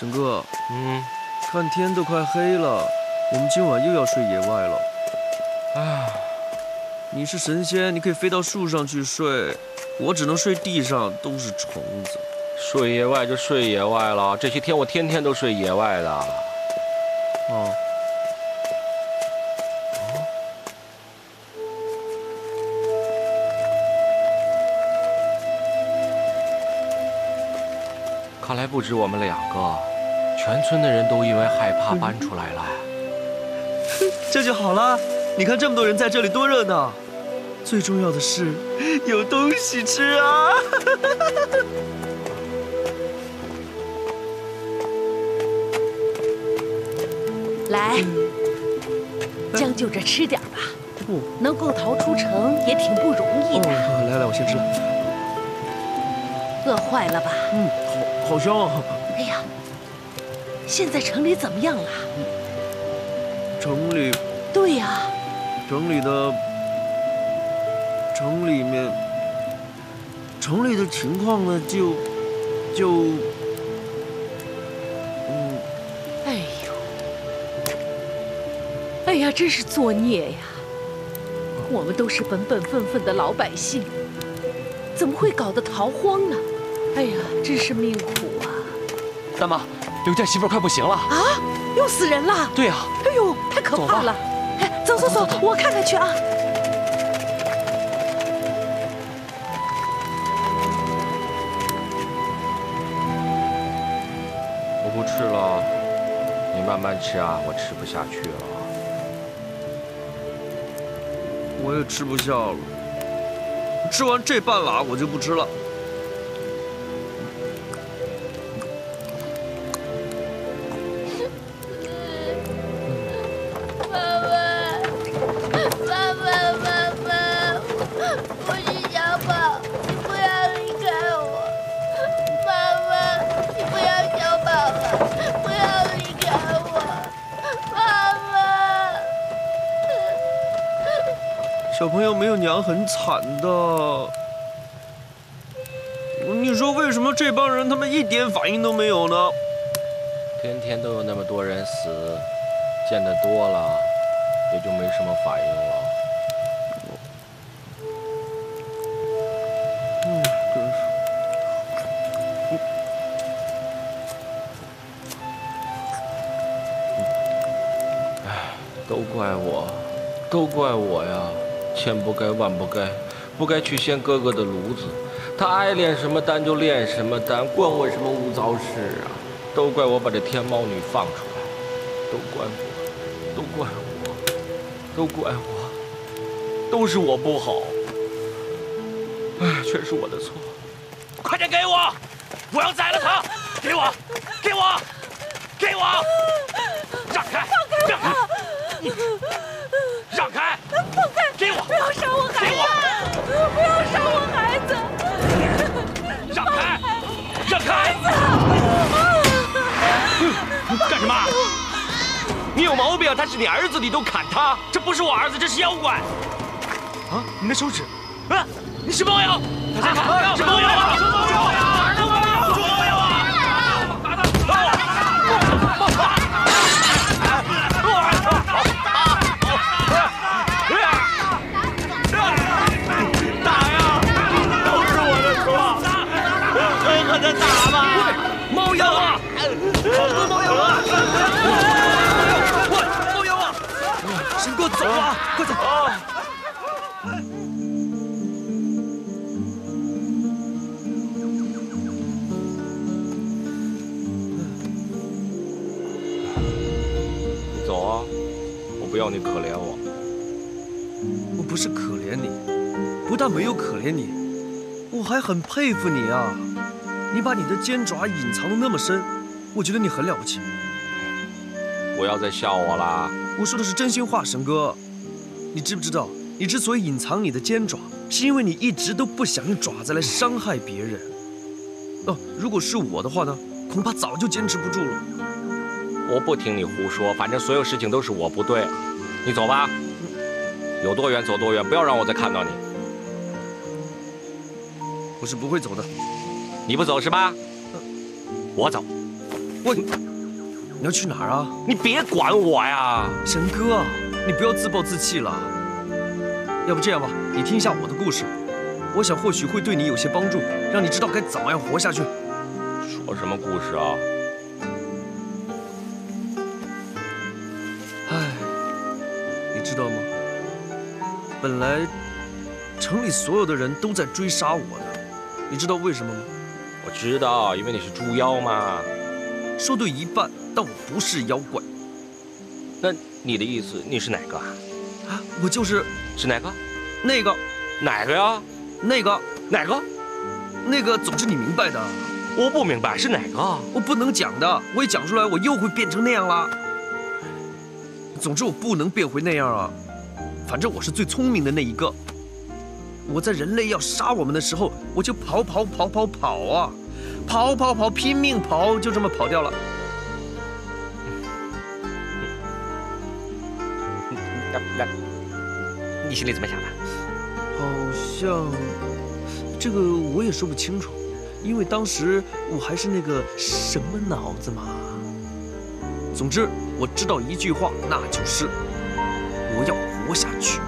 神哥，看天都快黑了，我们今晚又要睡野外了。唉，你是神仙，你可以飞到树上去睡，我只能睡地上，都是虫子。睡野外就睡野外了，这些天我天天都睡野外的。哦。 看来不止我们2个，全村的人都因为害怕搬出来了。这就好了，你看这么多人在这里多热闹。最重要的是有东西吃啊！来，将就着吃点吧。能够逃出城也挺不容易的。来来，我先吃。饿坏了吧？好香啊！哎呀，现在城里怎么样了？城里？对呀。城里的情况呢，哎呀，真是作孽呀！我们都是本本分分的老百姓，怎么会搞得逃荒呢？哎呀，真是命苦啊！大妈，刘家媳妇快不行了啊！又死人了？对呀。哎呦，太可怕了！哎，走，我看看去啊。我不吃了，你慢慢吃啊，我吃不下去了。我也吃不下了，吃完这半拉我就不吃了。 小朋友没有娘很惨的。你说为什么这帮人他们一点反应都没有呢？天天都有那么多人死，见得多了，也就没什么反应了。真是。唉，都怪我，都怪我呀！ 千不该万不该，不该去掀哥哥的炉子。他爱练什么丹就练什么丹，关我什么污糟事啊！都怪我把这天猫女放出来，都怪我，都怪我，都怪我，都是我不好。哎，全是我的错。快点给我！我要宰了他！给我！给我！给我！让开！让开！让开！ 给我！不要杀我孩子！不要杀我孩子！让开！让开！干什么？你有毛病！他是你儿子，你都砍他，这不是我儿子，这是妖怪！啊！你的手指！啊！你是猫妖！大家是猫妖啊！是猫妖啊！是猫妖啊！打他！再打吧！猫妖啊！好多猫妖啊！猫妖啊！神哥走啊！快走！你走啊！我不要你可怜我。我不是可怜你，不但没有可怜你，我还很佩服你啊！ 你把你的尖爪隐藏得那么深，我觉得你很了不起。不要再笑我啦！我说的是真心话，神哥。你知不知道，你之所以隐藏你的尖爪，是因为你一直都不想用爪子来伤害别人。哦，如果是我的话呢，恐怕早就坚持不住了。我不听你胡说，反正所有事情都是我不对。你走吧，有多远走多远，不要让我再看到你。我是不会走的。 你不走是吧？我走。喂，你要去哪儿啊？你别管我呀！神哥，你不要自暴自弃了。要不这样吧，你听一下我的故事，我想或许会对你有些帮助，让你知道该怎么样活下去。说什么故事啊？唉，你知道吗？本来城里所有的人都在追杀我的，你知道为什么吗？我知道，因为你是猪妖嘛。说对一半，但我不是妖怪。那你的意思，你是哪个啊？啊，我就是哪个？那个，哪个呀？那个，哪个？那个，总之你明白的。我不明白是哪个？我不能讲的，我一讲出来，我又会变成那样了。总之我不能变回那样啊。反正我是最聪明的那一个。我在人类要杀我们的时候，我就跑啊，跑，拼命跑，就这么跑掉了。你心里怎么想的？好像这个我也说不清楚，因为当时我还是那个什么脑子嘛。总之我知道一句话，那就是我要活下去，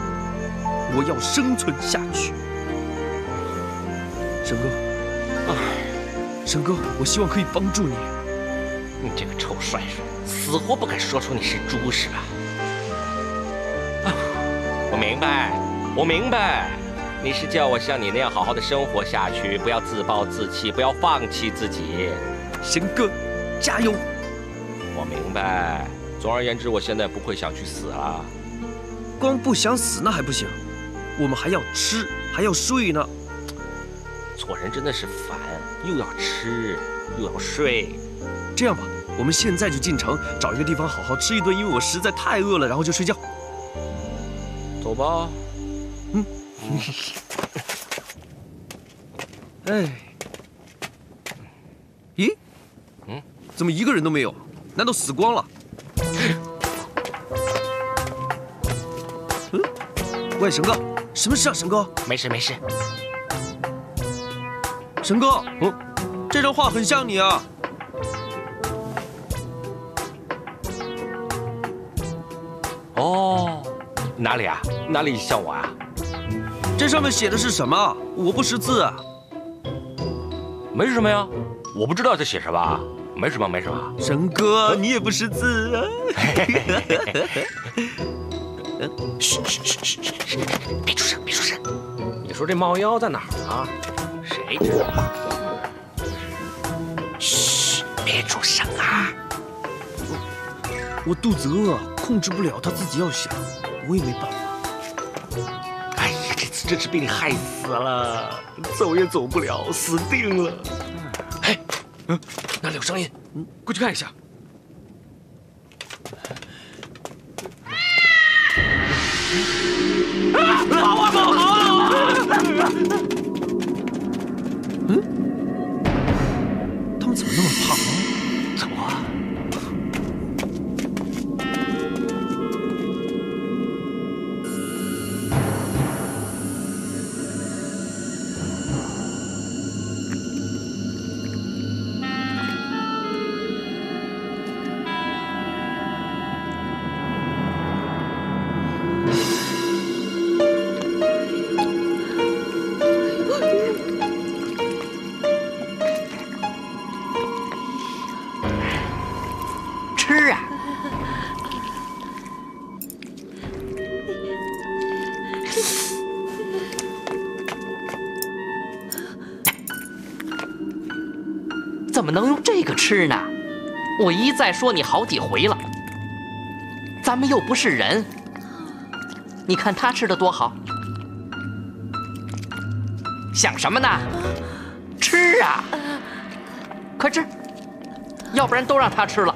我要生存下去。沈哥，沈哥，我希望可以帮助你。你这个臭帅帅，死活不肯说出你是猪是吧？我明白，你是叫我像你那样好好的生活下去，不要自暴自弃，不要放弃自己。沈哥，加油！我明白。总而言之，我现在不会想去死了。光不想死那还不行，我们还要吃，还要睡呢。做人真的是烦，又要吃，又要睡。这样吧，我们现在就进城，找一个地方好好吃一顿，因为我实在太饿了，然后就睡觉。走吧。哎，咦，怎么一个人都没有？难道死光了？喂，神哥，什么事啊，神哥？没事。神哥，这段话很像你啊。哦，哪里啊？哪里像我啊？这上面写的是什么？我不识字啊。没什么呀，我不知道这写什么。没什么。神哥，你也不识字啊。嘘，别出声。你说这猫妖在哪儿呢？谁知道啊？嘘，别出声啊！我肚子饿，控制不了，他自己要想，我也没办法。哎呀，这次真是被你害死了，走也走不了，死定了。嘿，哪里有声音？过去看一下。跑啊！他们怎么那么胖啊？走啊！吃啊！怎么能用这个吃呢？我一再说你好几回了，咱们又不是人。你看他吃的多好，想什么呢？吃啊！快吃，要不然都让他吃了。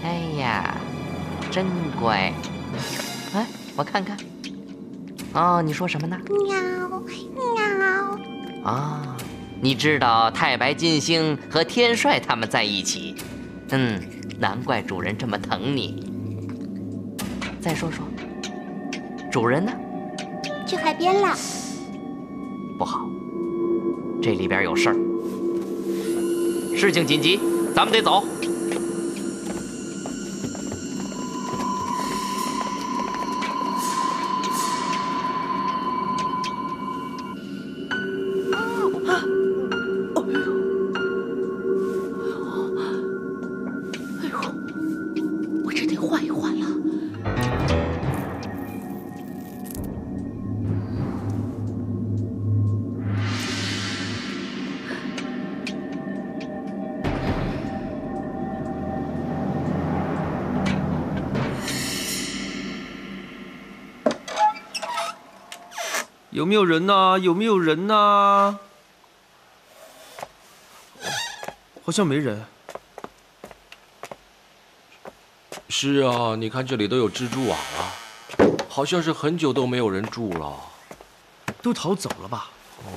哎呀，真乖！哎，我看看。哦，你说什么呢？喵。啊，你知道太白金星和天帅他们在一起，难怪主人这么疼你。再说说，主人呢？去海边了。不好，这里边有事儿，事情紧急，咱们得走。我这得换一换了。有没有人呐？有没有人呐？好像没人。是啊，你看这里都有蜘蛛网了，好像是很久都没有人住了。都逃走了吧？哦。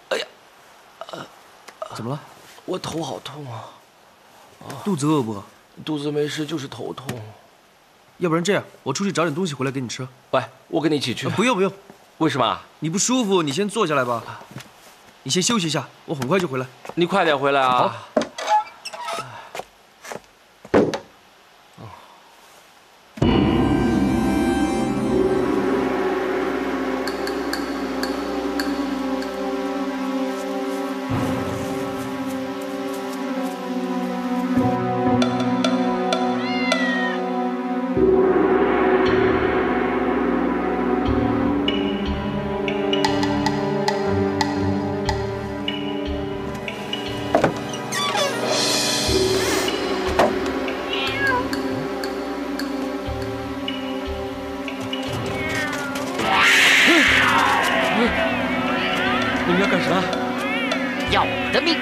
哎呀，怎么了？我头好痛啊！肚子饿不？肚子没事，就是头痛。要不然这样，我出去找点东西回来给你吃。喂，我跟你一起去。不用不用。为什么？你不舒服，你先坐下来吧。你先休息一下，我很快就回来。你快点回来啊！好。你们要干啥？要我的命！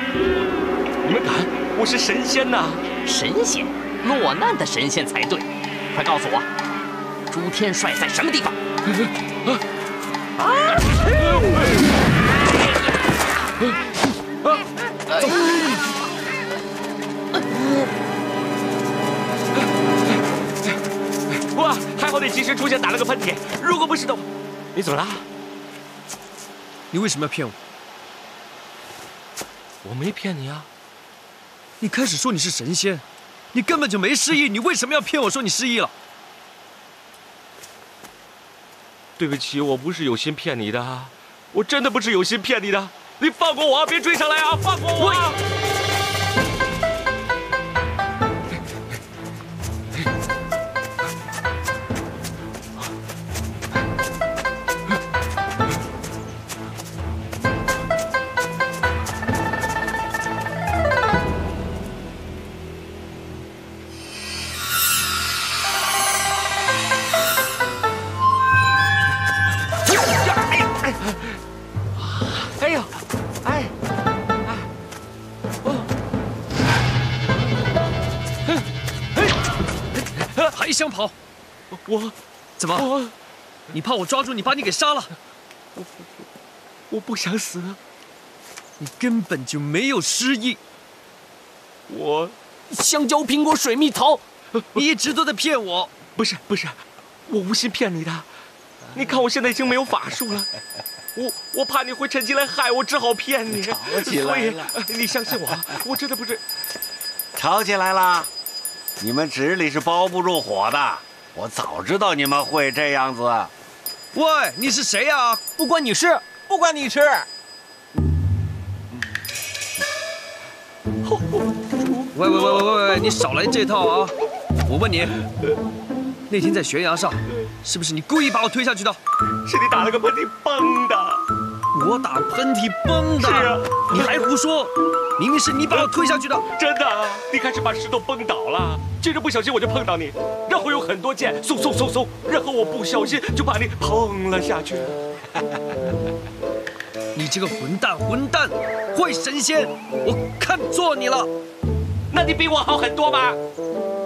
你们敢？我是神仙呐！神仙，落难的神仙才对。快告诉我，朱天帅在什么地方？哇，还好你及时出现，打了个喷嚏。如果不是的话，你怎么了？你为什么要骗我？我没骗你啊！你开始说你是神仙，你根本就没失忆，你为什么要骗我说你失忆了？对不起，我不是有心骗你的，我真的不是有心骗你的。你放过我，别追上来啊！放过我！哎呦，哎，还想跑？我怎么？你怕我抓住你，把你给杀了？我不想死，你根本就没有失忆。我香蕉、苹果、水蜜桃，你一直都在骗我。不是，我无心骗你的。你看我现在已经没有法术了，我怕你会趁机来害我，只好骗你。吵起来了，所以你相信我，我真的不是。吵起来了，你们纸里是包不住火的。我早知道你们会这样子。喂，你是谁呀？不关你事，不关你事。喂，你少来这套啊！我问你，那天在悬崖上，是不是你故意把我推下去的？是你打了个喷嚏，崩的。我打喷嚏崩的？是啊。你还胡说！明明是你把我推下去的。真的，你开始把石头崩倒了，接着不小心我就碰到你，然后有很多箭，嗖嗖嗖嗖，然后我不小心就把你碰了下去。你这个混蛋，坏神仙，我看错你了。那你比我好很多吗？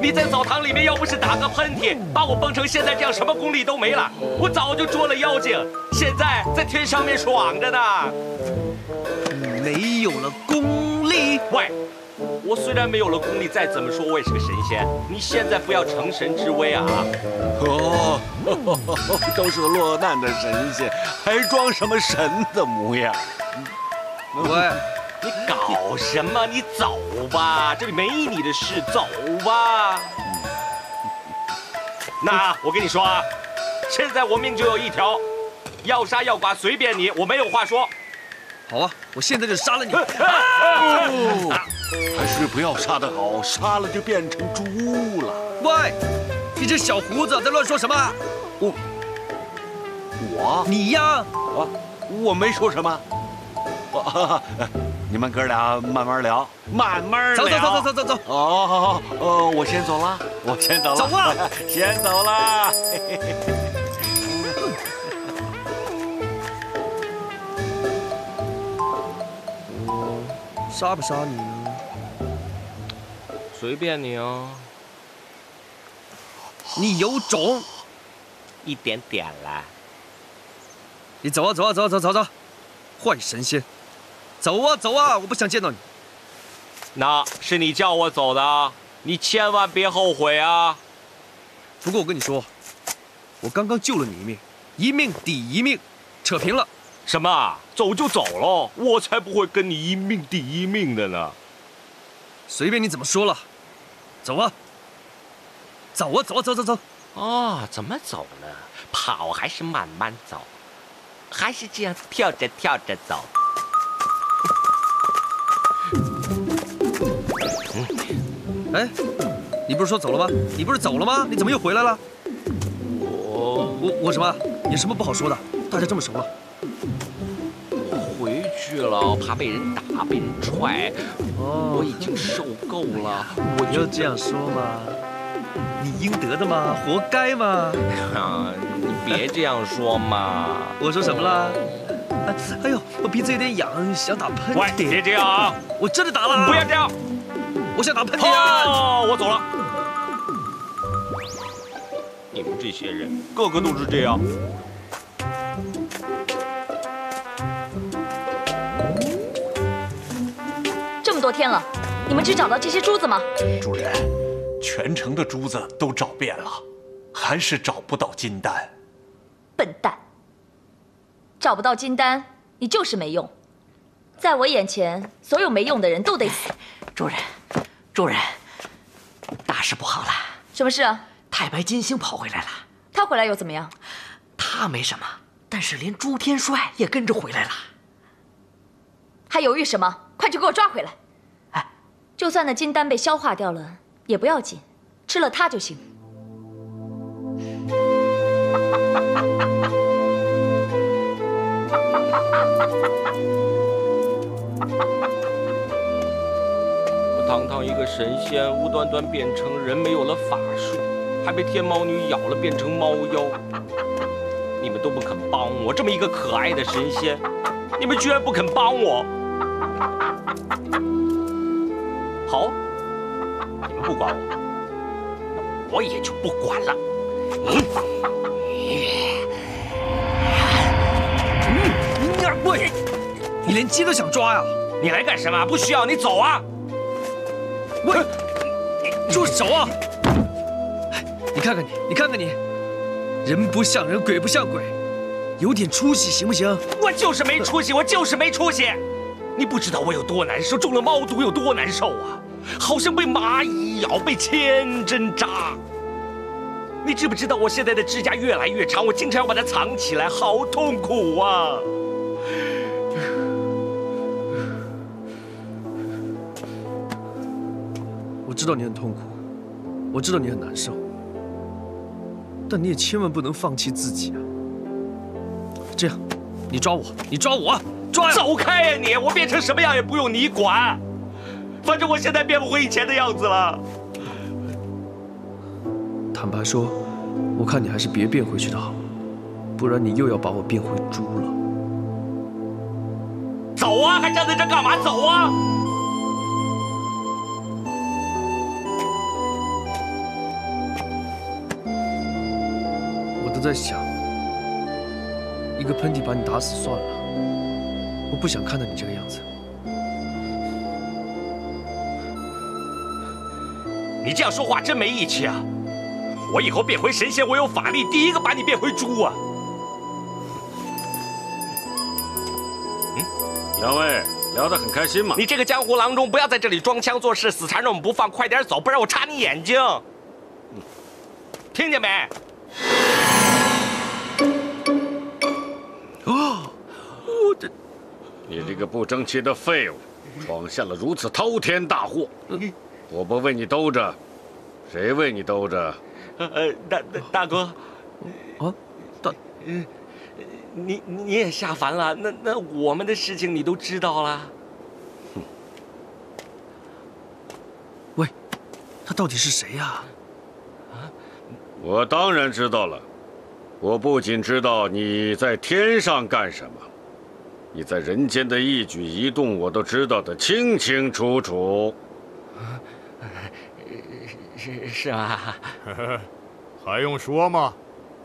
你在澡堂里面要不是打个喷嚏，把我崩成现在这样，什么功力都没了，我早就捉了妖精，现在在天上面爽着呢。你没有了功力。喂，我虽然没有了功力，再怎么说我也是个神仙。你现在不要乘神之危啊！哦，都是落难的神仙，还装什么神的模样？喂，你搞什么？你走吧，这里没你的事，走吧。那我跟你说啊，现在我命就有一条，要杀要剐随便你，我没有话说。好啊，我现在就杀了你！还是不要杀得好，杀了就变成猪了。喂，你这小胡子在乱说什么？我你呀？啊，我没说什么。你们哥俩慢慢聊，慢慢聊。走。哦，我先走了，我先走了。走啊！先走了。杀不杀你呢？随便你哦，你有种！一点点啦。你走啊，坏神仙！走啊，我不想见到你。那是你叫我走的，你千万别后悔啊！不过我跟你说，我刚刚救了你一命，一命抵一命，扯平了。什么？走就走了？我才不会跟你一命抵一命的呢！随便你怎么说了，走啊！走。哦，怎么走呢？跑还是慢慢走？还是这样跳着走？哎，你不是说走了吗？你不是走了吗？你怎么又回来了？我什么？有什么不好说的？大家这么熟了。我回去了，怕被人打，被人踹。我已经受够了。我就这样说嘛，你应得的嘛，活该嘛。你别这样说嘛。我说什么了？哎呦，我鼻子有点痒，想打喷嚏。喂，别这样啊！我真的打了。不要这样！我想打喷嚏啊！哦，我走了。你们这些人，个个都是这样。这么多天了，你们只找到这些珠子吗？主人，全城的珠子都找遍了，还是找不到金丹。笨蛋！找不到金丹，你就是没用。在我眼前，所有没用的人都得死。主人，大事不好了！什么事啊？太白金星跑回来了。他回来又怎么样？他没什么，但是连朱天帅也跟着回来了。还犹豫什么？快去给我抓回来！哎，就算那金丹被消化掉了也不要紧，吃了它就行。我堂堂一个神仙，无端端变成人，没有了法术，还被天猫女咬了，变成猫妖。你们都不肯帮我，这么一个可爱的神仙，你们居然不肯帮我。好，你们不管我，那我也就不管了。喂，你连鸡都想抓呀？你来干什么？不需要，你走啊！喂，住手啊！你看看你，人不像人，鬼不像鬼，有点出息行不行？我就是没出息，我就是没出息。你不知道我有多难受，中了猫毒有多难受啊！好像被蚂蚁咬，被千针扎。你知不知道我现在的指甲越来越长，我经常要把它藏起来，好痛苦啊！我知道你很痛苦，我知道你很难受，但你也千万不能放弃自己啊！这样，你抓我，抓呀！走开呀你！我变成什么样也不用你管，反正我现在变不回以前的样子了。坦白说，我看你还是别变回去的好，不然你又要把我变回猪了。走啊！还站在这干嘛？走啊！我都在想，一个喷嚏把你打死算了，我不想看到你这个样子。你这样说话真没义气啊！我以后变回神仙，我有法力，第一个把你变回猪啊！两位聊得很开心嘛？你这个江湖郎中，不要在这里装腔作势，死缠着我们不放，快点走，不然我插你眼睛！听见没？你这个不争气的废物，闯下了如此滔天大祸！我不为你兜着，谁为你兜着？大哥，啊，你也下凡了？那我们的事情你都知道了？喂，他到底是谁呀？我当然知道了。我不仅知道你在天上干什么，你在人间的一举一动，我都知道得清清楚楚。是吗？还用说吗？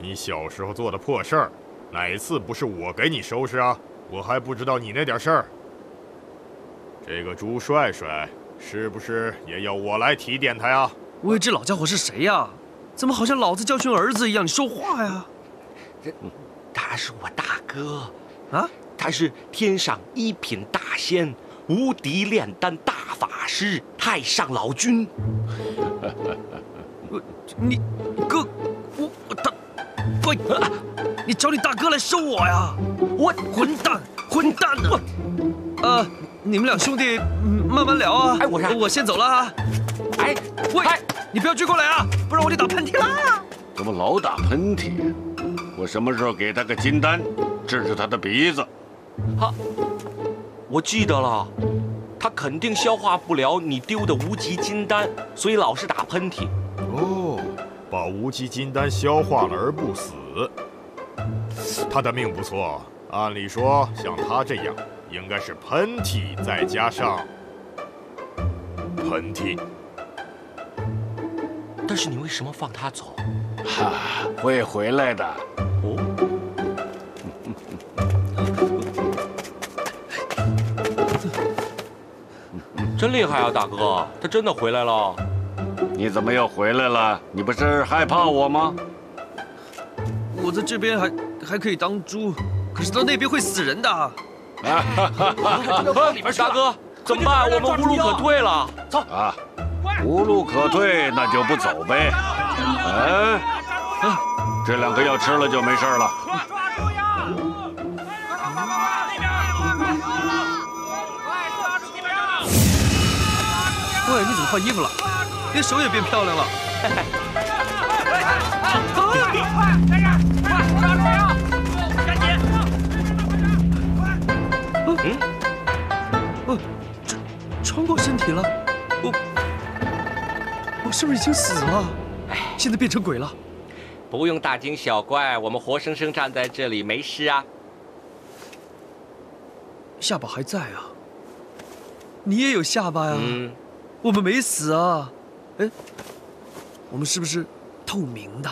你小时候做的破事儿，哪次不是我给你收拾啊？我还不知道你那点事儿。这个朱帅帅是不是也要我来提点他呀？喂，这老家伙是谁呀？怎么好像老子教训儿子一样？你说话呀！他是我大哥啊，他是天上一品大仙，无敌炼丹大法师太上老君。你哥，他，喂，你找你大哥来收我呀！我混蛋呢！你们两兄弟慢慢聊啊。哎，我先走了啊。哎，喂，你不要追过来啊，不然我得打喷嚏了。怎么老打喷嚏？我什么时候给他个金丹，治治他的鼻子？我记得了，他肯定消化不了你丢的无极金丹，所以老是打喷嚏。哦，把无极金丹消化了而不死，他的命不错。按理说，像他这样，应该是喷嚏再加上喷嚏。但是你为什么放他走？会回来的。哦。真厉害啊，大哥！他真的回来了。你怎么又回来了？你不是害怕我吗？我在这边还可以当猪，可是到那边会死人的。大哥，怎么办？我们无路可退了。走啊！无路可退，那就不走呗。这两个要吃了就没事了。喂，你怎么换衣服了？连手也变漂亮了。这穿过身体了，我是不是已经死了？现在变成鬼了？不用大惊小怪，我们活生生站在这里，没事啊。下巴还在啊？你也有下巴呀？我们没死啊。哎，我们是不是透明的？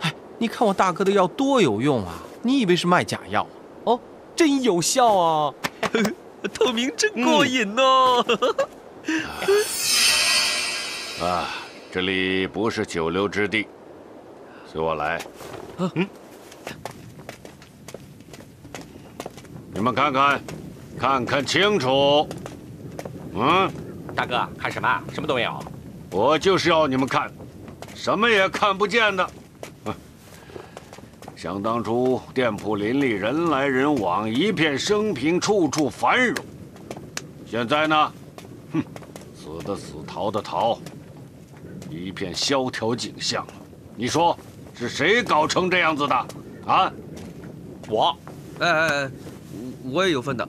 哎，你看我大哥的药多有用啊！你以为是卖假药？哦，真有效啊！透明真过瘾哦。这里不是久留之地，随我来。你们看看清楚。大哥，看什么？什么都没有。我就是要你们看，什么也看不见的。想当初店铺林立，人来人往，一片生平，处处繁荣。现在呢，死的死，逃的逃，一片萧条景象。你说是谁搞成这样子的？啊？我。我也有份的。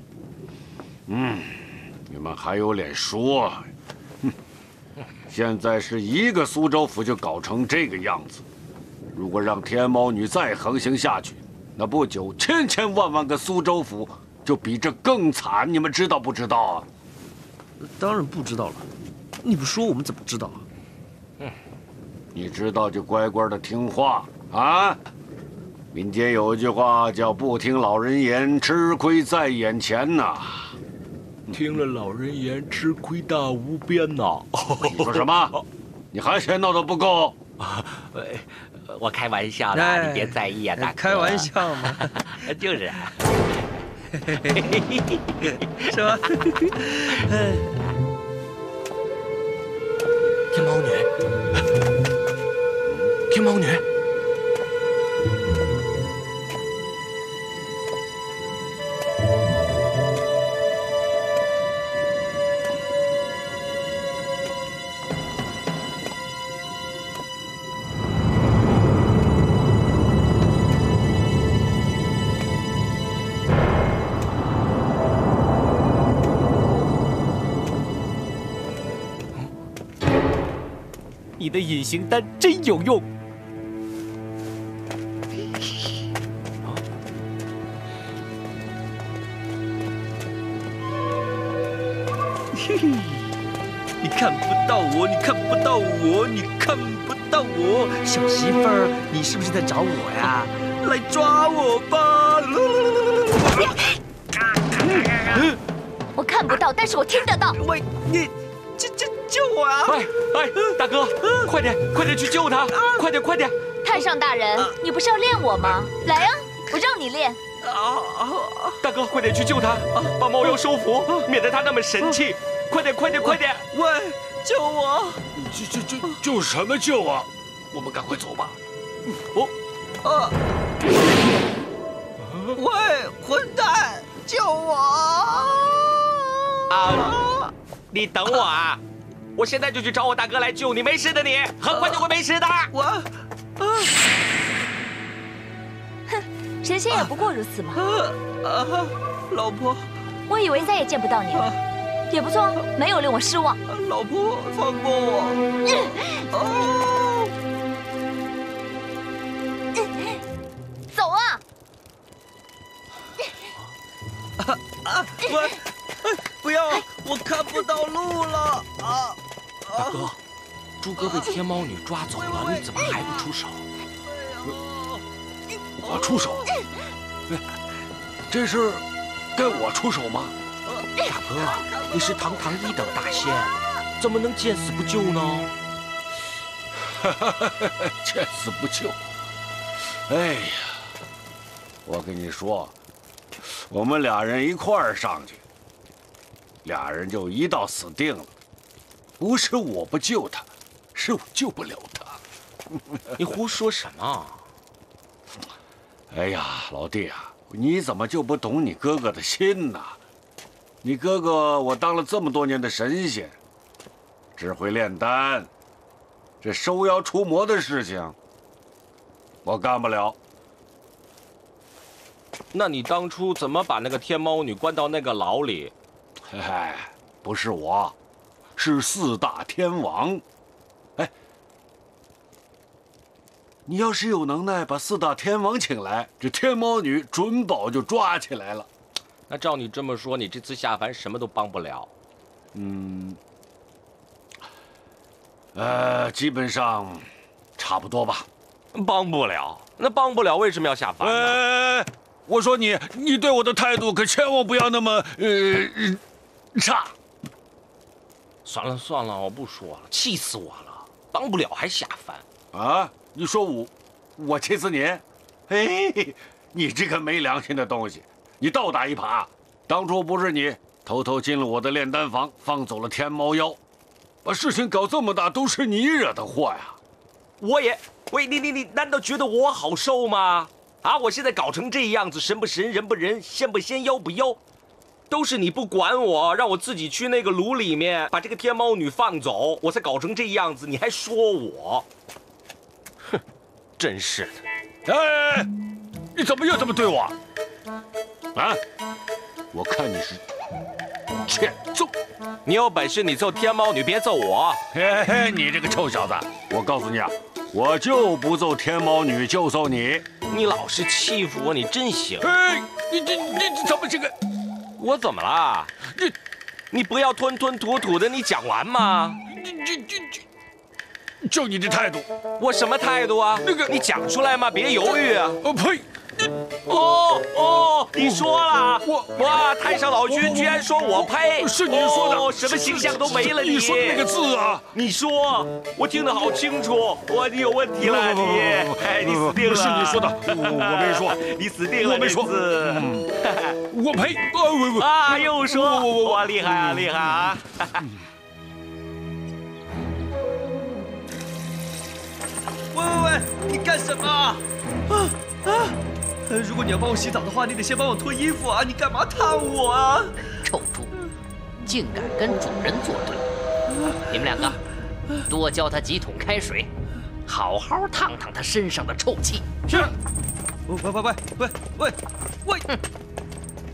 你们还有脸说？现在是一个苏州府就搞成这个样子，如果让天猫女再横行下去，那不久千万个苏州府就比这更惨，你们知道不知道啊？当然不知道了，你不说我们怎么知道啊？你知道就乖乖的听话啊！民间有一句话叫“不听老人言，吃亏在眼前”呐。听了老人言，吃亏大无边呐！你说什么？你还嫌闹得不够？我开玩笑的，你别在意啊，大哥。开玩笑嘛，就是。是吧？天猫女，天猫女。你的隐形丹真有用。你看不到我，你看不到我，你看不到我，小媳妇儿，你是不是在找我呀？来抓我吧！我看不到，但是我听得到。喂，你救我啊！哎，大哥，快点去救他！快点！太上大人，你不是要练我吗？来啊，我让你练。大哥，快点去救他，把猫妖收服，免得他那么神气。快点！喂，救我！救什么救啊？我们赶快走吧。喂，混蛋，救我！你等我啊！我现在就去找我大哥来救你，没事的你，很快就会没事的。哼，神仙也不过如此嘛。老婆，我以为再也见不到你了，也不错，没有令我失望。老婆，放过我！走啊！喂，不要！我看不到路了啊！大哥，猪哥被天猫女抓走了，你怎么还不出手？我出手？这事该我出手吗？大哥，你是堂堂1等大仙，怎么能见死不救呢？见死不救！哎呀，我跟你说，我们俩人一块儿上去，俩人就一道死定了。不是我不救他，是我救不了他。你胡说什么？哎呀，老弟啊，你怎么就不懂你哥哥的心呢？你哥哥我当了这么多年的神仙，只会炼丹，这收妖除魔的事情我干不了。那你当初怎么把那个天猫女关到那个牢里？哎，不是我，是4大天王。哎，你要是有能耐把4大天王请来，这天猫女准保就抓起来了。那照你这么说，你这次下凡什么都帮不了。基本上差不多吧。帮不了，那帮不了，为什么要下凡呢？我说你对我的态度可千万不要那么差。算了，我不说了，气死我了！帮不了还下凡啊？你说我气死你？嘿，你这个没良心的东西！你倒打一耙！当初不是你偷偷进了我的炼丹房，放走了天猫妖，把事情搞这么大，都是你惹的祸呀！你难道觉得我好受吗？啊！我现在搞成这样子，神不神，人不人，仙不仙，妖不妖，都是你不管我，让我自己去那个炉里面把这个天猫女放走，我才搞成这样子，你还说我？哼，真是的！哎，你怎么又这么对我？啊！我看你是欠揍！你有本事你揍天猫女，别揍我！嘿，你这个臭小子！我告诉你啊，我就不揍天猫女，就揍你！你老是欺负我，你真行！哎，你怎么这个？我怎么了？你不要吞吞吐吐的，你讲完吗？就你这态度，我什么态度啊？那个，你讲出来嘛，别犹豫啊！呸！哦，你说了，哇，太上老君居然说我配，是您说的，什么形象都没了。你说的那个字啊，你说，我听得好清楚，你有问题了，你死定了。是你说的，我没说，你死定了，我没说。我赔，啊，又说，哇，厉害啊，厉害啊！喂，你干什么？如果你要帮我洗澡的话，你得先帮我脱衣服啊！你干嘛烫我啊？臭猪，竟敢跟主人作对！你们两个，多浇他几桶开水，好好烫烫他身上的臭气。是。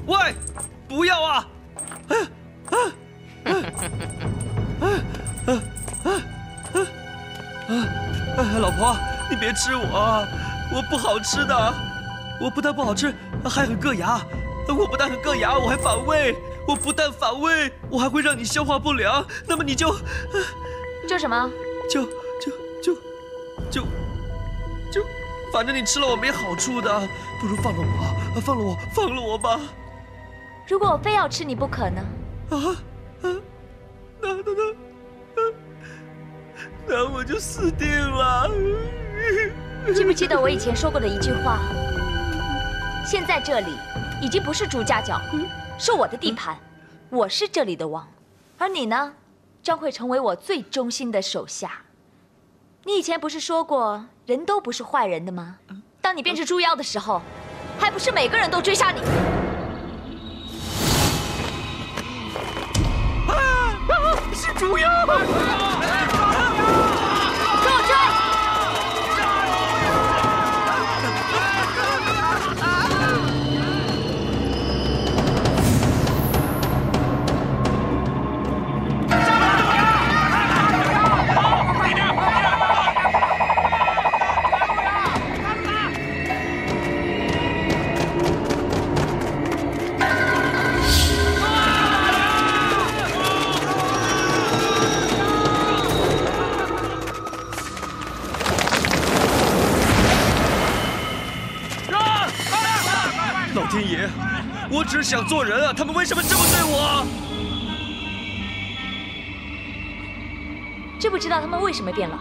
喂，不要啊！老婆，你别吃我啊！我不好吃的，我不但不好吃，还很硌牙。我不但很硌牙，我还反胃。我不但反胃，我还会让你消化不良。那么你就什么？反正你吃了我没好处的，不如放了我吧。如果我非要吃你不可呢？那我就死定了。记不记得我以前说过的一句话？现在这里已经不是朱家角，是我的地盘，我是这里的王，而你呢，将会成为我最忠心的手下。你以前不是说过人都不是坏人的吗？当你变成猪妖的时候，还不是每个人都追杀你？是猪妖！给我追！天爷，我只是想做人啊！他们为什么这么对我？知不知道他们为什么变老？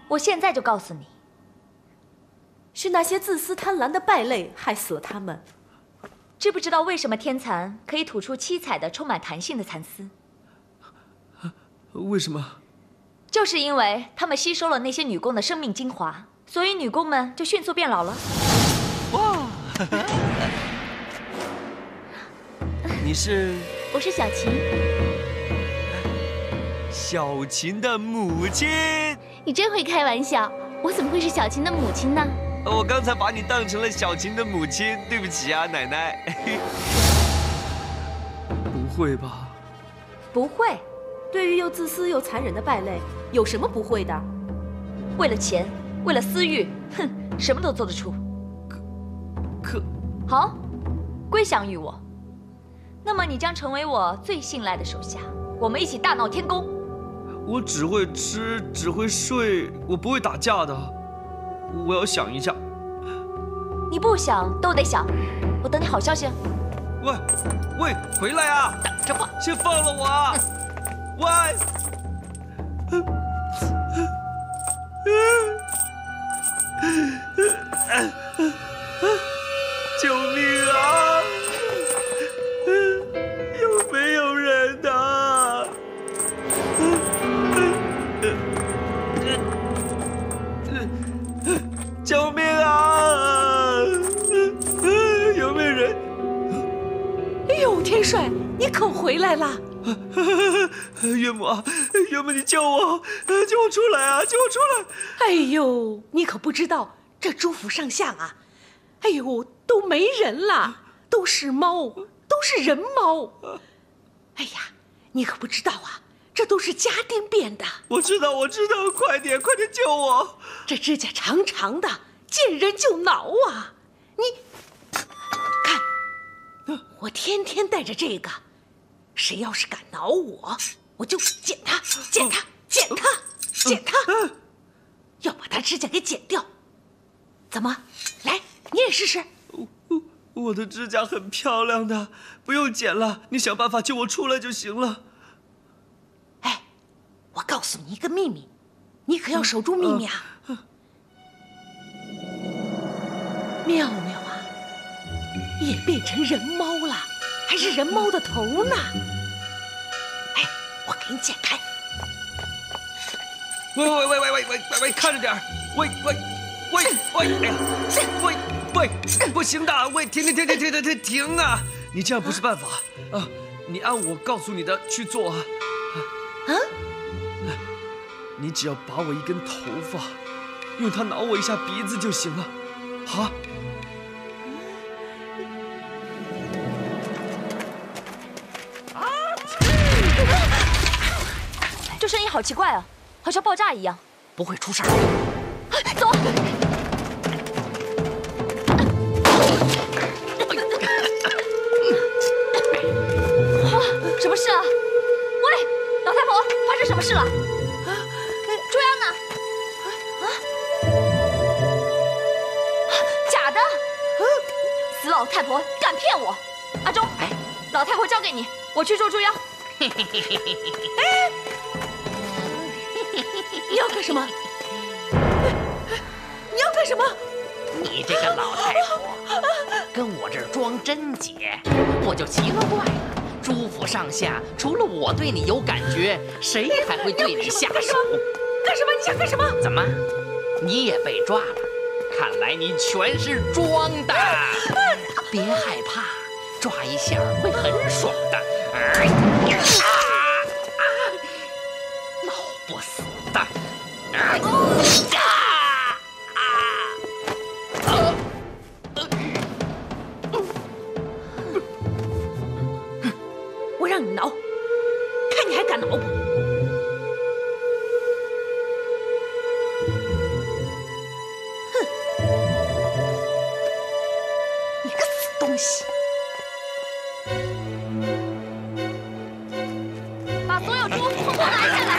我现在就告诉你，是那些自私贪婪的败类害死了他们。知不知道为什么天蚕可以吐出七彩的、充满弹性的蚕丝？为什么？就是因为他们吸收了那些女工的生命精华，所以女工们就迅速变老了。哇！你是？我是小琴。小琴的母亲。你真会开玩笑，我怎么会是小琴的母亲呢？我刚才把你当成了小琴的母亲，对不起啊，奶奶。不会吧？不会。对于又自私又残忍的败类，有什么不会的？为了钱，为了私欲，哼，什么都做得出。可好，归降于我。那么你将成为我最信赖的手下，我们一起大闹天宫。我只会吃，只会睡，我不会打架的。我要想一下。你不想都得想，我等你好消息。喂，回来啊！等着吧，先放了我啊！喂！救命啊！有没有人呐？救命啊！有没有人？哎呦，天帅，你可回来了！岳母，岳母，你救我，救我出来啊！救我出来！哎呦，你可不知道，这朱府上下啊，哎呦，都没人了，都是猫，都是人猫。哎呀，你可不知道啊，这都是家丁变的。我知道，快点救我！这指甲长长的，见人就挠啊！你看，我天天带着这个。谁要是敢挠我，我就剪他，要把他指甲给剪掉。怎么？来，你也试试。我的指甲很漂亮的，不用剪了，你想办法救我出来就行了。哎，我告诉你一个秘密，你可要守住秘密啊！妙妙啊，也变成人猫了，还是人猫的头呢。哎，我给你剪开。喂，看着点儿！喂，哎呀，喂，不行的，喂，停啊！你这样不是办法啊！你按我告诉你的去做啊！啊？你只要拔我一根头发，用它挠我一下鼻子就行了，好？这声音好奇怪啊，好像爆炸一样。不会出事儿。走。什么事啊？喂，老太婆，发生什么事了？猪妖呢？假的！死老太婆，敢骗我！阿忠，老太婆交给你，我去捉猪妖。哎，你要干什么？你要干什么？你这个老太婆，跟我这儿装贞洁，我就奇了怪了。朱府上下除了我对你有感觉，谁还会对你下手？干什么？你想干什么？怎么，你也被抓了？看来你全是装的。别害怕，抓一下会很爽的。老不死的！我让你挠，看你还敢挠不？哼！你个死东西！把所有猪统统拿下来！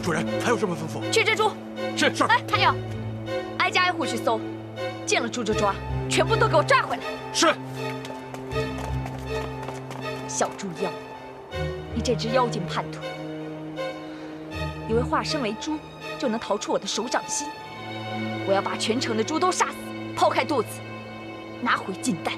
主人，还有什么吩咐？去追猪。是。哎，还有，挨家挨户去搜，见了猪就抓，全部都给我抓回来。是。小猪妖，你这只妖精叛徒，以为化身为猪就能逃出我的手掌心？我要把全城的猪都杀死，剖开肚子，拿回金蛋。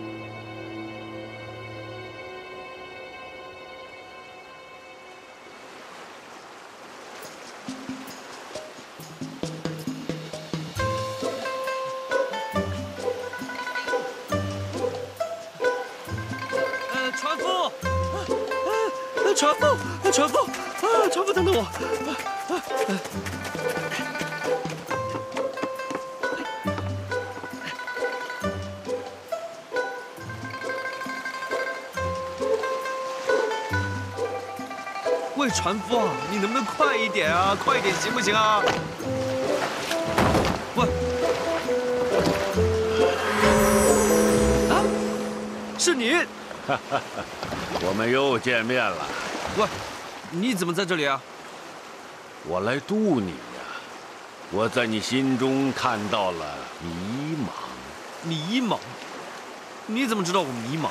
船夫，等等我！喂，船夫啊，你能不能快一点啊？快一点行不行啊？喂！啊，是你！我们又见面了。喂，你怎么在这里啊？我来渡你呀！我在你心中看到了迷茫。迷茫？你怎么知道我迷茫？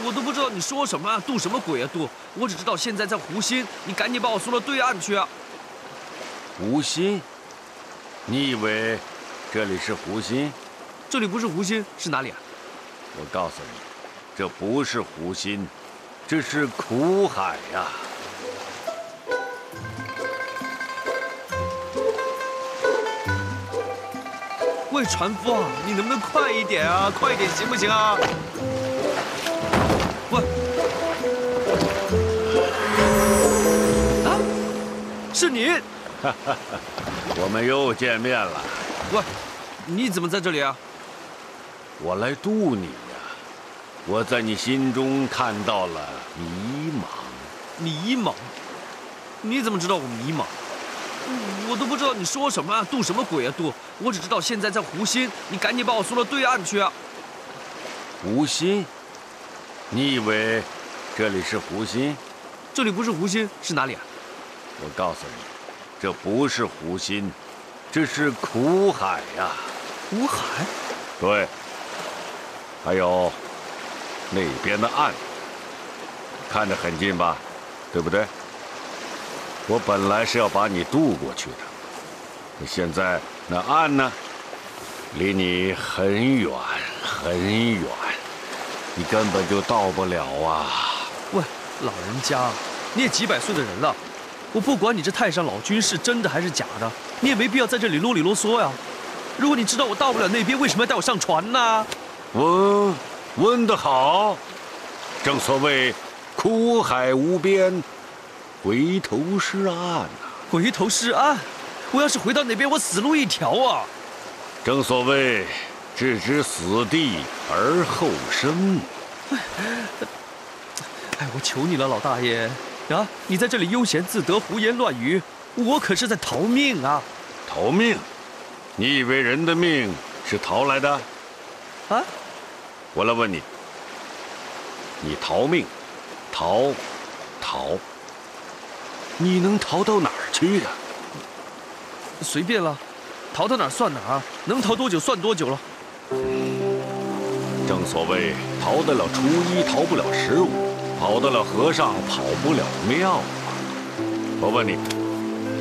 我都不知道你说什么啊，渡什么鬼啊渡！我只知道现在在湖心，你赶紧把我送到对岸去啊！湖心？你以为这里是湖心？这里不是湖心，是哪里啊？我告诉你，这不是湖心，这是苦海呀！喂，船夫啊，你能不能快一点啊？快一点行不行啊？喂！啊，是你！我们又见面了。喂，你怎么在这里啊？我来渡你呀！我在你心中看到了迷茫。迷茫？你怎么知道我迷茫？我都不知道你说什么啊，渡什么鬼啊渡！我只知道现在在湖心，你赶紧把我送到对岸去啊！湖心？你以为这里是湖心？这里不是湖心，是哪里啊？我告诉你，这不是湖心，这是苦海呀！苦海？对。还有那边的岸，看着很近吧？对不对？我本来是要把你渡过去的，可现在那岸呢，离你很远很远，你根本就到不了啊！喂，老人家，你也几百岁的人了，我不管你这太上老君是真的还是假的，你也没必要在这里啰里啰嗦呀。如果你知道我到不了那边，为什么要带我上船呢？问得好，正所谓苦海无边，回头是岸呐。回头是岸？我要是回到那边，我死路一条啊！正所谓置之死地而后生。哎，我求你了，老大爷啊！你在这里悠闲自得、胡言乱语，我可是在逃命啊！逃命？你以为人的命是逃来的？啊？我来问你，你逃命，逃，你能逃到哪儿去呀？随便了，逃到哪儿算哪儿，能逃多久算多久了。正所谓逃得了初一，逃不了15；跑得了和尚，跑不了庙。我问你，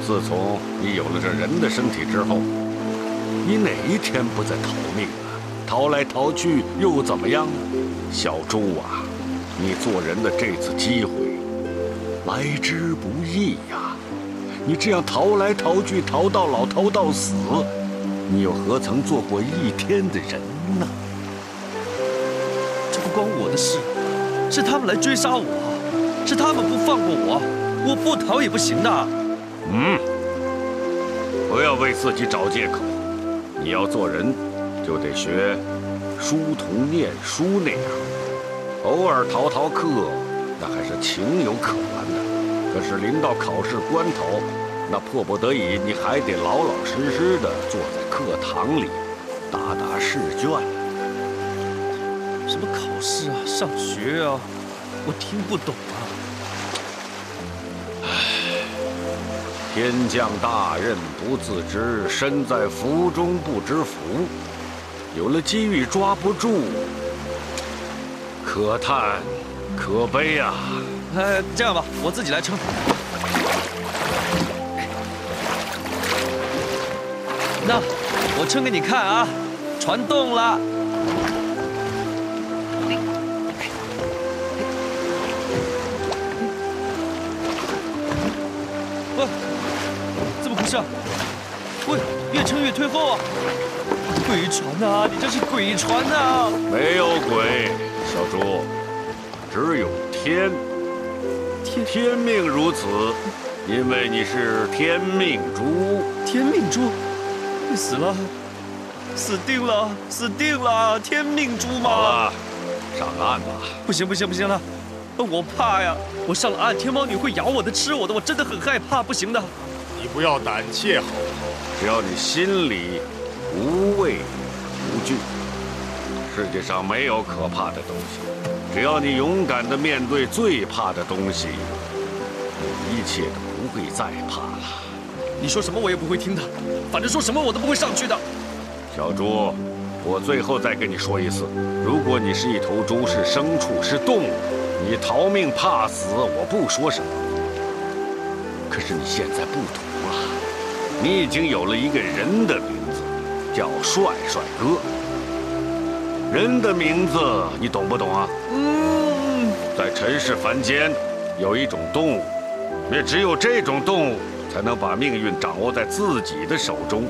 自从你有了这人的身体之后，你哪一天不在逃命啊？逃来逃去又怎么样？小猪啊，你做人的这次机会来之不易呀！你这样逃来逃去，逃到老，逃到死，你又何曾做过一天的人呢？这不关我的事，是他们来追杀我，是他们不放过我，我不逃也不行的。不要为自己找借口。你要做人，就得学书童念书那样，偶尔逃课，那还是情有可原的。可是临到考试关头，那迫不得已，你还得老老实实的坐在课堂里，打试卷。什么考试啊，上学啊，我听不懂啊。天降大任不自知，身在福中不知福。有了机遇抓不住，可叹可悲啊！这样吧，我自己来撑。那我撑给你看啊，船动了。喂，怎么回事啊？喂，越撑越退后啊！鬼船啊，你这是鬼船啊！没有鬼，小猪，只有天。天命如此，因为你是天命猪。天命猪，你死了，死定了，死定了！天命猪吗？好了，上岸吧。不行了，我怕呀！我上了岸，天猫女会咬我的、吃我的，我真的很害怕，不行的。你不要胆怯，好不好？只要你心里无畏无惧，世界上没有可怕的东西。只要你勇敢地面对最怕的东西，一切都不会再怕了。你说什么我也不会听的，反正说什么我都不会上去的。小猪，我最后再跟你说一次，如果你是一头猪，是牲畜，是动物，你逃命怕死，我不说什么。可是你现在不同了，你已经有了一个人的名字，叫帅帅哥。人的名字你懂不懂啊？在尘世凡间，有一种动物，也只有这种动物才能把命运掌握在自己的手中，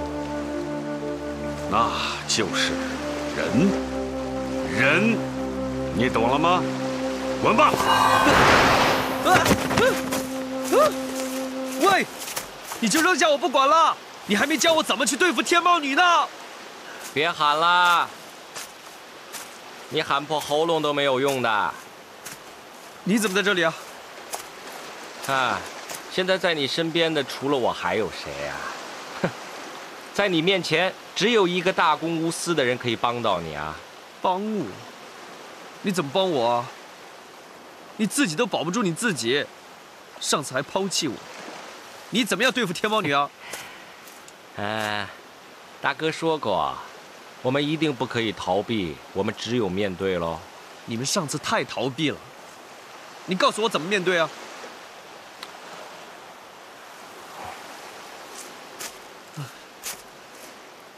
那就是人。人，你懂了吗？滚吧！喂，你就扔下我不管了？你还没教我怎么去对付天猫女呢！别喊了，你喊破喉咙都没有用的。你怎么在这里啊？现在在你身边的除了我还有谁呀？哼，在你面前只有一个大公无私的人可以帮到你啊！帮我？你怎么帮我啊？你自己都保不住你自己，上次还抛弃我，你怎么样对付天猫女啊？哎，大哥说过，我们一定不可以逃避，我们只有面对喽。你们上次太逃避了，你告诉我怎么面对啊？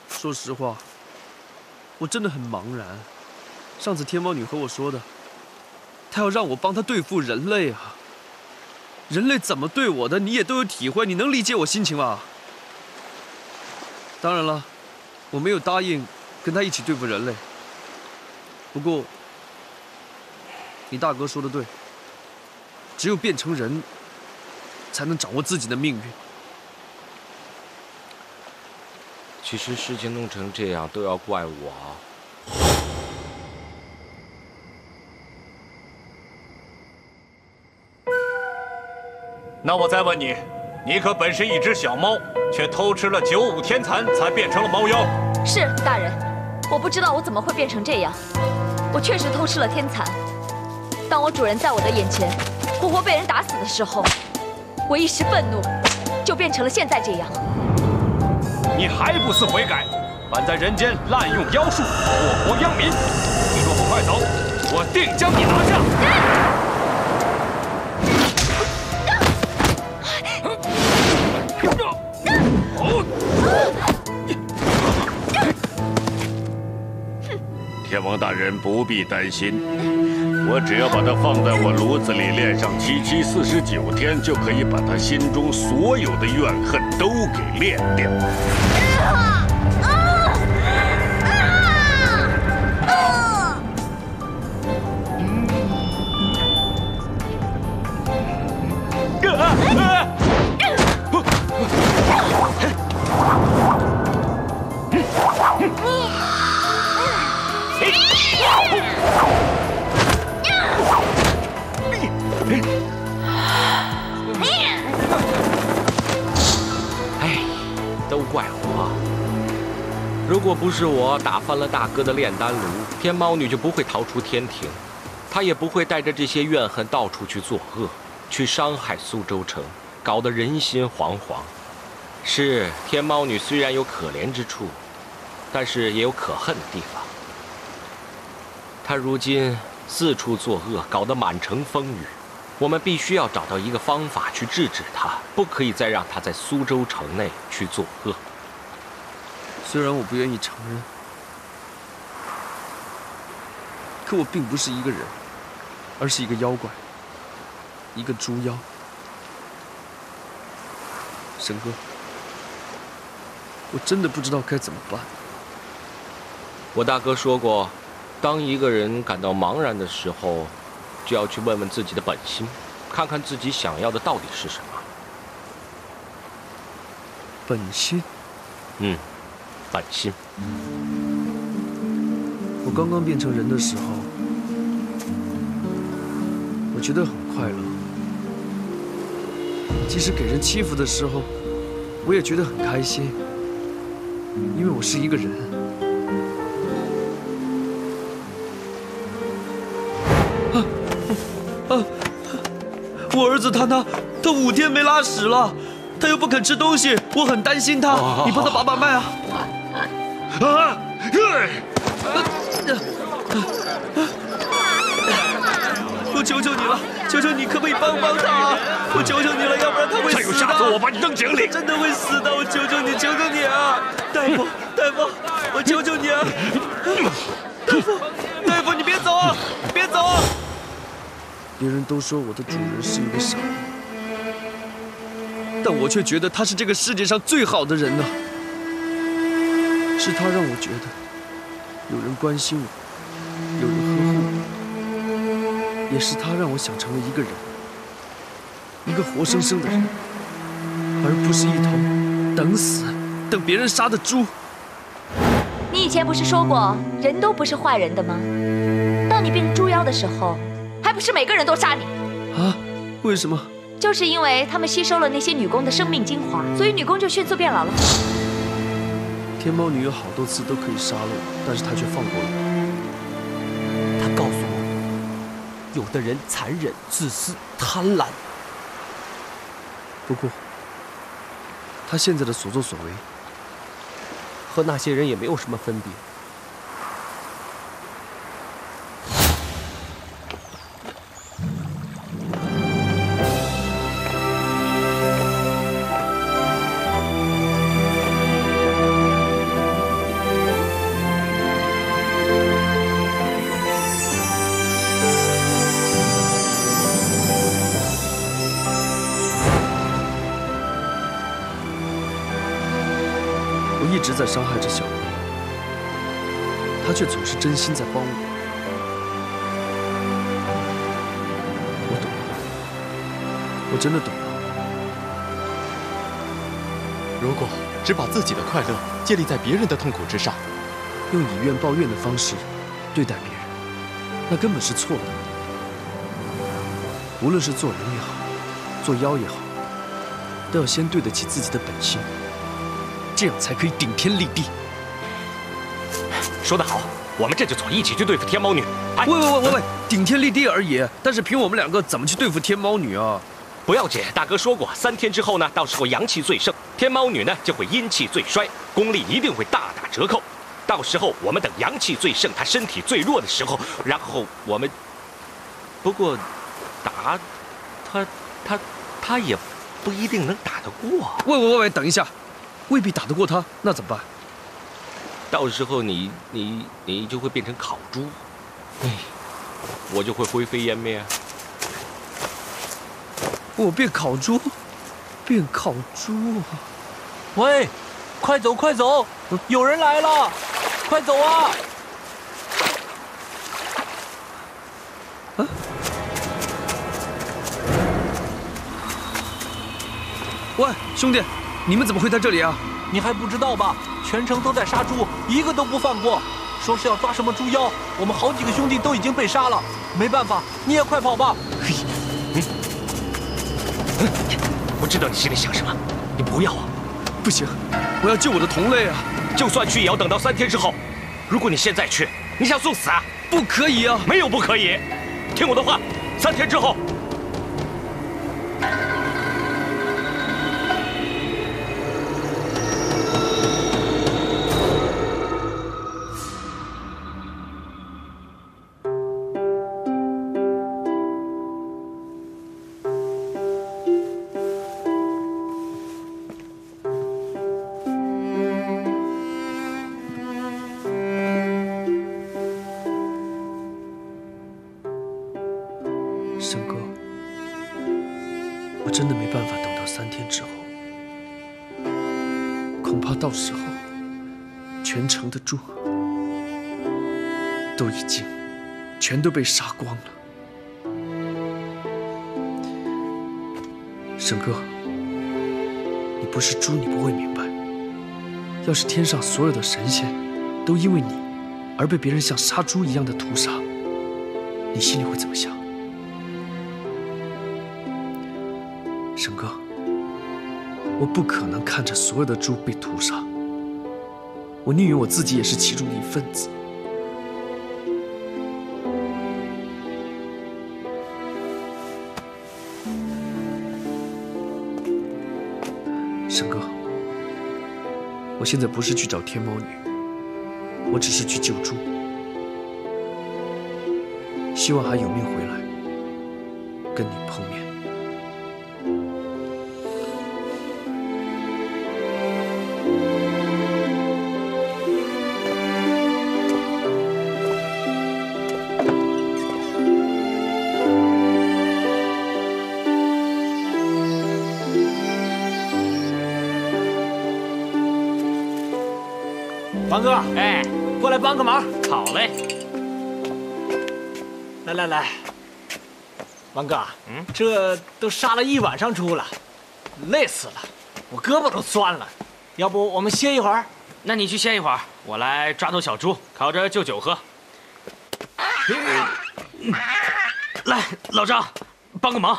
说实话，我真的很茫然。上次天猫女和我说的，她要让我帮她对付人类啊。人类怎么对我的，你也都有体会，你能理解我心情吧？当然了，我没有答应跟她一起对付人类。不过，你大哥说的对，只有变成人，才能掌握自己的命运。其实事情弄成这样都要怪我。那我再问你，你可本是一只小猫，却偷吃了95天蚕才变成了猫妖。是大人，我不知道我怎么会变成这样。我确实偷吃了天蚕。当我主人在我的眼前活活被人打死的时候，我一时愤怒，就变成了现在这样。你还不思悔改，反在人间滥用妖术，祸国殃民。你若不快走，我定将你拿下。天王大人不必担心，我只要把它放在我炉子里炼上77、49天，就可以把他心中所有的怨恨都给炼掉。哎，都怪我！如果不是我打翻了大哥的炼丹炉，天猫女就不会逃出天庭，她也不会带着这些怨恨到处去作恶，去伤害苏州城，搞得人心惶惶。是天猫女虽然有可怜之处，但是也有可恨的地方。她如今四处作恶，搞得满城风雨。我们必须要找到一个方法去制止她，不可以再让她在苏州城内去作恶。虽然我不愿意承认，可我并不是一个人，而是一个妖怪，一个猪妖。神哥，我真的不知道该怎么办。我大哥说过，当一个人感到茫然的时候，就要去问问自己的本心，看看自己想要的到底是什么。本心？本心。我刚刚变成人的时候，我觉得很快乐。即使给人欺负的时候，我也觉得很开心，因为我是一个人。我儿子他5天没拉屎了，他又不肯吃东西，我很担心他。你帮他把把脉啊！我求求你了，求求你，可不可以帮帮他？我求求你了，要不然他会死的。再有下次我把你扔井里！真的会死的，我求求你，求求你啊！大夫，大夫，我求求你啊！大夫，大夫，你别走啊，别走啊！别人都说我的主人是一个傻逼，但我却觉得他是这个世界上最好的人呢。是他让我觉得有人关心我，有人呵护我，也是他让我想成为一个人，一个活生生的人，而不是一头等死、等别人杀的猪。你以前不是说过人都不是坏人的吗？当你变成猪妖的时候，还不是每个人都杀你？啊？为什么？就是因为他们吸收了那些女工的生命精华，所以女工就迅速变老了。天猫女有好多次都可以杀了我，但是她却放过了我。她告诉我，有的人残忍、自私、贪婪。不过，他现在的所作所为，和那些人也没有什么分别。一直在伤害着小薇，他却总是真心在帮我。我懂了，我真的懂了。如果只把自己的快乐建立在别人的痛苦之上，用以怨报怨的方式对待别人，那根本是错的。无论是做人也好，做妖也好，都要先对得起自己的本心。这样才可以顶天立地。说得好，我们这就走，一起去对付天猫女。哎，喂，顶天立地而已，但是凭我们两个怎么去对付天猫女啊？不要紧，大哥说过，3天之后呢，到时候阳气最盛，天猫女呢就会阴气最衰，功力一定会大打折扣。到时候我们等阳气最盛，她身体最弱的时候，然后我们……不过，打她也不一定能打得过。喂，等一下。未必打得过他，那怎么办？到时候你就会变成烤猪，我就会灰飞烟灭。我变烤猪，变烤猪啊！喂，快走，有人来了，快走啊！喂，兄弟！你们怎么会在这里啊？你还不知道吧？全城都在杀猪，一个都不放过。说是要抓什么猪妖，我们好几个兄弟都已经被杀了。没办法，你也快跑吧。我知道你心里想什么，你不要啊！不行，我要救我的同类啊！就算去，也要等到3天之后。如果你现在去，你想送死啊？不可以啊！没有不可以，听我的话，3天之后。申哥，我真的没办法等到3天之后，恐怕到时候全城的猪都已经全都被杀光了。申哥，你不是猪，你不会明白。要是天上所有的神仙都因为你而被别人像杀猪一样的屠杀，你心里会怎么想？申哥，我不可能看着所有的猪被屠杀，我宁愿我自己也是其中的一份子。申哥，我现在不是去找天猫女，我只是去救猪，希望还有命回来跟你碰面。王哥，哎，过来帮个忙。好嘞。来，王哥，这都杀了1晚上猪了，累死了，我胳膊都酸了。要不我们歇一会儿？那你去歇一会儿，我来抓头小猪，烤着就酒喝。来，老张，帮个忙。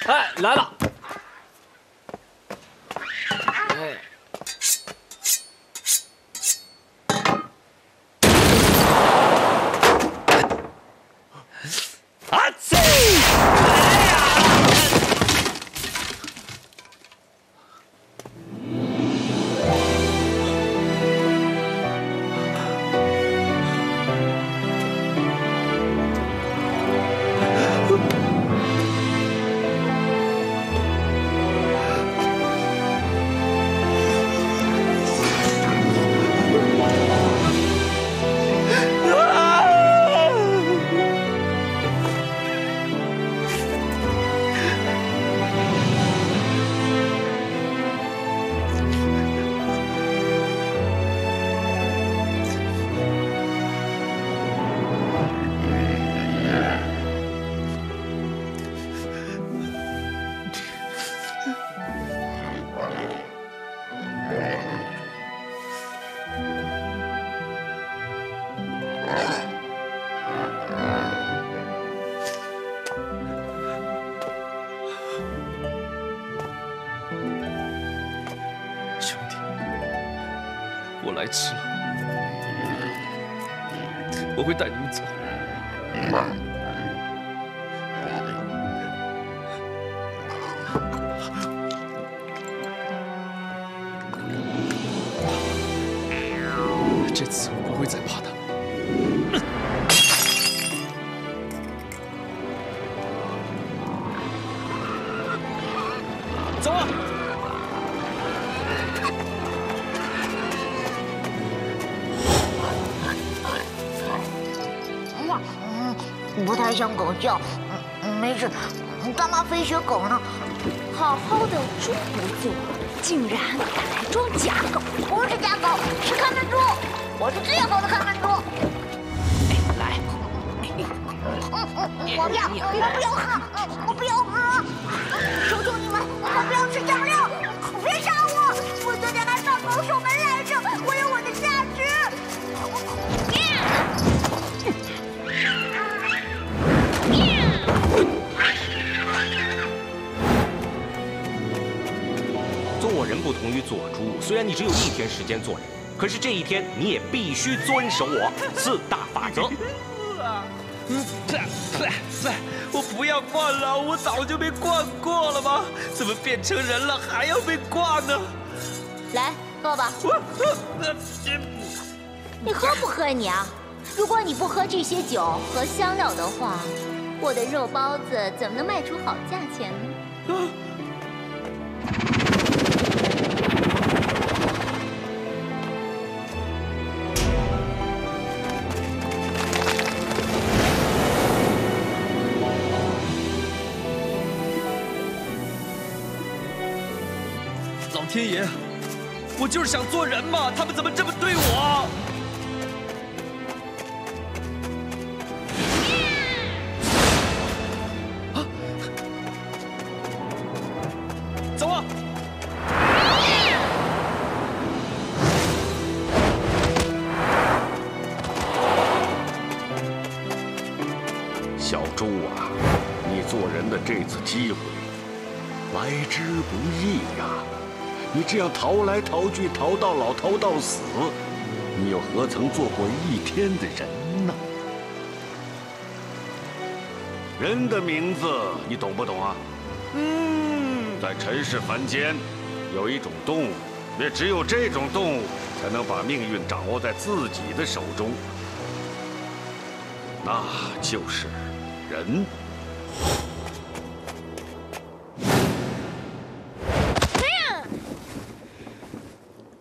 哎，来了。吃了，我会带你们走。这次我不会再怕他们。走啊！不太像狗叫，没事，干嘛非学狗呢？好好的猪不做，竟然敢来装假狗！不是假狗，是看门猪，我是最好的看门猪。来，我不要，我不要喝，我不要喝！求求你们，我不要吃酱料，别杀我！我昨天还放狗守门来着，我有我的价值。做人不同于做猪，虽然你只有1天时间做人，可是这1天你也必须遵守我4大法则。我不要灌了，我早就被灌过了吗？怎么变成人了还要被灌呢？来，喝吧。你喝不喝你啊？如果你不喝这些酒和香料的话，我的肉包子怎么能卖出好价钱呢？老天爷，我就是想做人嘛，他们怎么这么对我？走啊！小猪啊，你做人的这次机会来之不易呀！你这样逃来逃去，逃到老，逃到死，你又何曾做过1天的人呢？人的名字你懂不懂啊？在尘世凡间，有一种动物，也只有这种动物才能把命运掌握在自己的手中，那就是人。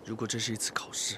如果这是一次考试，